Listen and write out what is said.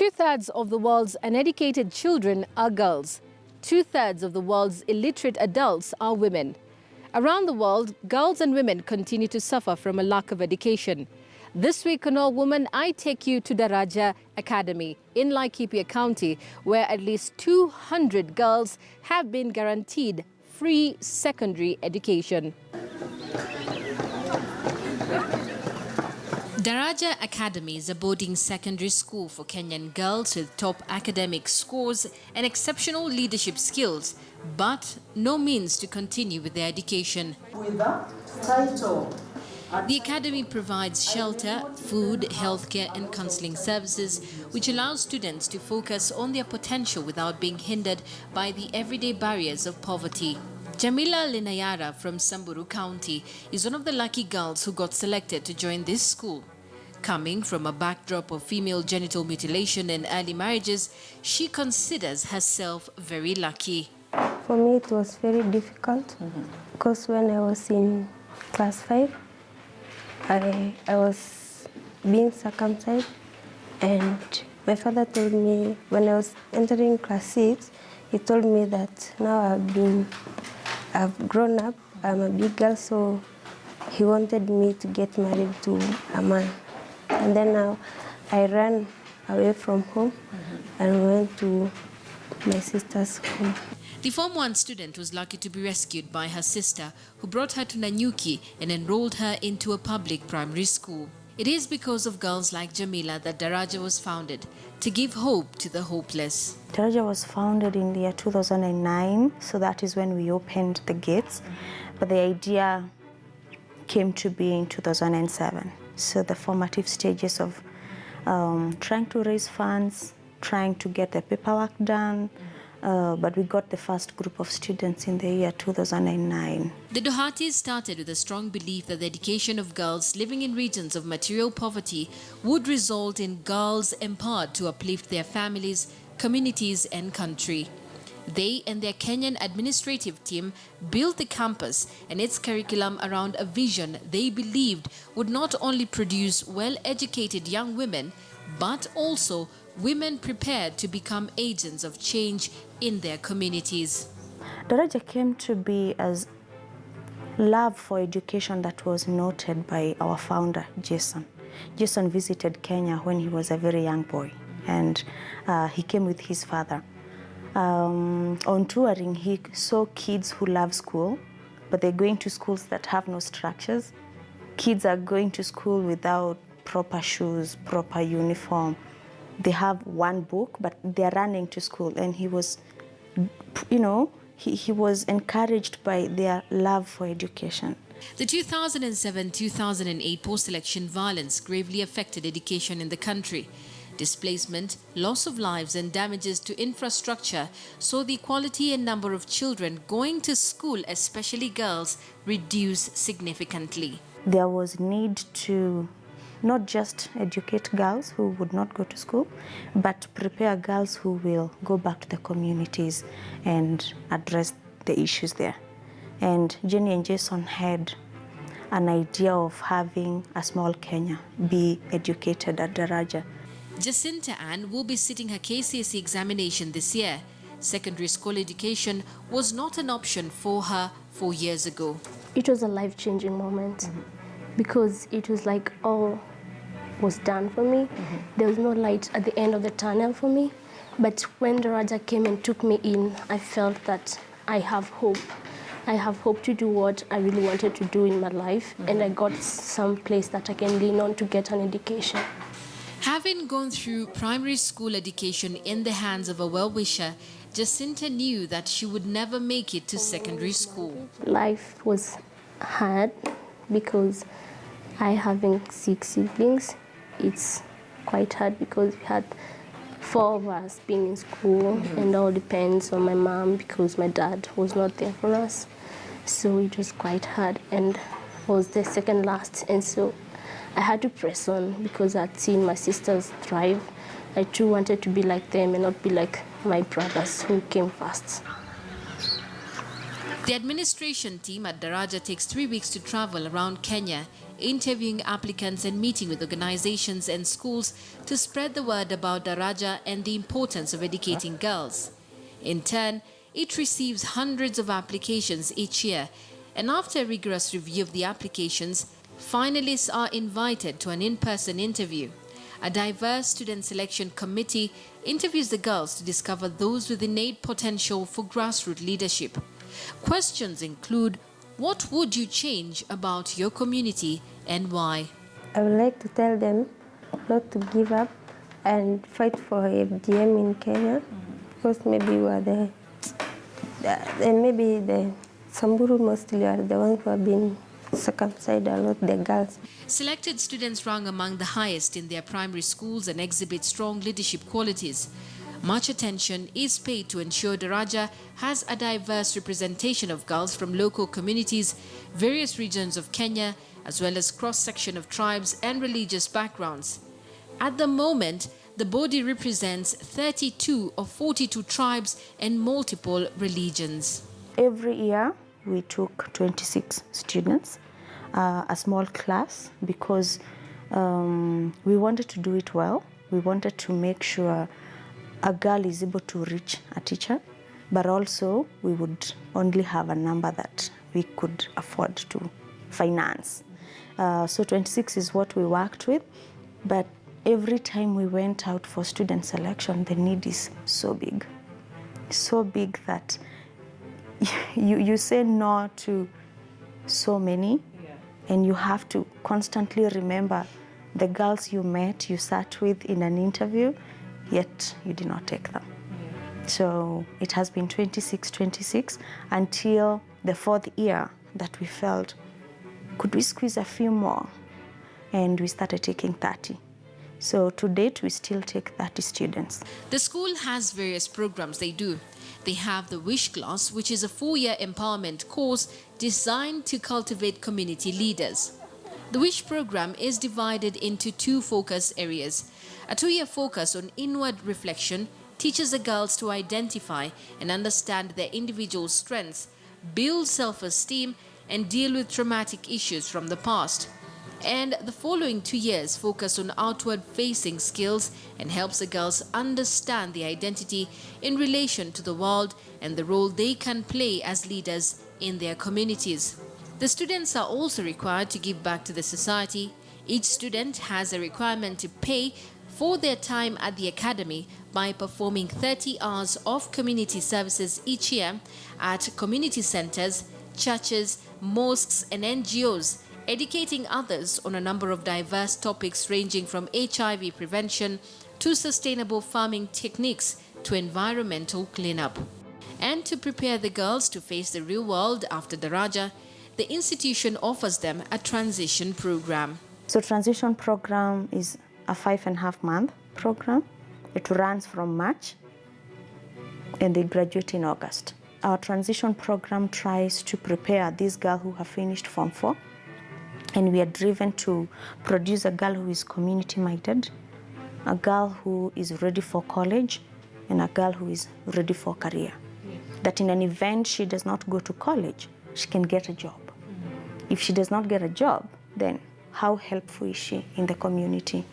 Two-thirds of the world's uneducated children are girls. Two-thirds of the world's illiterate adults are women. Around the world, girls and women continue to suffer from a lack of education. This week on All Woman, I take you to Daraja Academy in Laikipia County, where at least 200 girls have been guaranteed free secondary education. Daraja Academy is a boarding secondary school for Kenyan girls with top academic scores and exceptional leadership skills, but no means to continue with their education. With that title. The academy provides shelter, food, healthcare and counseling services, which allows students to focus on their potential without being hindered by the everyday barriers of poverty. Jamila Linayara from Samburu County is one of the lucky girls who got selected to join this school. Coming from a backdrop of female genital mutilation and early marriages, she considers herself very lucky. For me, it was very difficult because when I was in class 5, I was being circumcised, and my father told me when I was entering class 6, he told me that now I've grown up, I'm a big girl, so he wanted me to get married to a man. And then now I ran away from home and went to my sister's home. The Form 1 student was lucky to be rescued by her sister, who brought her to Nanyuki and enrolled her into a public primary school. It is because of girls like Jamila that Daraja was founded, to give hope to the hopeless. Daraja was founded in the year 2009, so that is when we opened the gates. But the idea came to be in 2007. So the formative stages of trying to raise funds, trying to get the paperwork done, but we got the first group of students in the year 2009. The Dohatis started with a strong belief that the education of girls living in regions of material poverty would result in girls empowered to uplift their families, communities and country. They and their Kenyan administrative team built the campus and its curriculum around a vision they believed would not only produce well-educated young women, but also women prepared to become agents of change in their communities. Daraja came to be as love for education that was noted by our founder, Jason. Jason visited Kenya when he was a very young boy, and he came with his father. On touring, he saw kids who love school, but they're going to schools that have no structures. Kids are going to school without proper shoes, proper uniform. They have one book, but they're running to school. And he was, he was encouraged by their love for education. The 2007-2008 post-election violence gravely affected education in the country. Displacement, loss of lives and damages to infrastructure saw the quality and number of children going to school, especially girls, reduce significantly. There was need to not just educate girls who would not go to school, but prepare girls who will go back to the communities and address the issues there. And Jenny and Jason had an idea of having a small Kenya be educated at Daraja. Jacinta Ann will be sitting her KCSE examination this year. Secondary school education was not an option for her 4 years ago. It was a life-changing moment because it was like all was done for me. There was no light at the end of the tunnel for me. But when Daraja came and took me in, I felt that I have hope. I have hope to do what I really wanted to do in my life, and I got some place that I can lean on to get an education. Having gone through primary school education in the hands of a well-wisher, Jacinta knew that she would never make it to secondary school. Life was hard because I having 6 siblings. It's quite hard because we had 4 of us being in school, and all depends on my mom because my dad was not there for us. So it was quite hard, and I was the second last, and so I had to press on because I'd seen my sisters thrive. I too wanted to be like them and not be like my brothers who came first. The administration team at Daraja takes 3 weeks to travel around Kenya, interviewing applicants and meeting with organizations and schools to spread the word about Daraja and the importance of educating girls. In turn, it receives hundreds of applications each year, and after a rigorous review of the applications, finalists are invited to an in-person interview. A diverse student selection committee interviews the girls to discover those with innate potential for grassroots leadership. Questions include, what would you change about your community and why? I would like to tell them not to give up and fight for FGM in Kenya, because maybe we are maybe the Samburu mostly are the ones who have been circumcised a lot, the girls. Selected students rank among the highest in their primary schools and exhibit strong leadership qualities. Much attention is paid to ensure Daraja has a diverse representation of girls from local communities, various regions of Kenya, as well as cross-section of tribes and religious backgrounds. At the moment, the body represents 32 of 42 tribes and multiple religions. Every year we took 26 students, a small class, because we wanted to do it well. We wanted to make sure a girl is able to reach a teacher, but also we would only have a number that we could afford to finance. So 26 is what we worked with, but every time we went out for student selection, the need is so big that you say no to so many, and you have to constantly remember the girls you met, you sat with in an interview, yet you did not take them. So it has been 26 until the 4th year that we felt, could we squeeze a few more? And we started taking 30. So to date, we still take 30 students. The school has various programs they do. They have the Wish Class, which is a 4-year empowerment course designed to cultivate community leaders. The Wish program is divided into 2 focus areas. A 2-year focus on inward reflection teaches the girls to identify and understand their individual strengths, build self-esteem, and deal with traumatic issues from the past. And the following 2 years focus on outward-facing skills and helps the girls understand their identity in relation to the world and the role they can play as leaders in their communities. The students are also required to give back to the society. Each student has a requirement to pay for their time at the academy by performing 30 hours of community services each year at community centers, churches, mosques, and NGOs, educating others on a number of diverse topics ranging from HIV prevention to sustainable farming techniques to environmental cleanup. And to prepare the girls to face the real world after Daraja, the institution offers them a transition program. So transition program is a 5.5-month program. It runs from March and they graduate in August. Our transition program tries to prepare these girls who have finished Form 4, and we are driven to produce a girl who is community-minded, a girl who is ready for college, and a girl who is ready for career. That in an event she does not go to college, she can get a job. If she does not get a job, then how helpful is she in the community?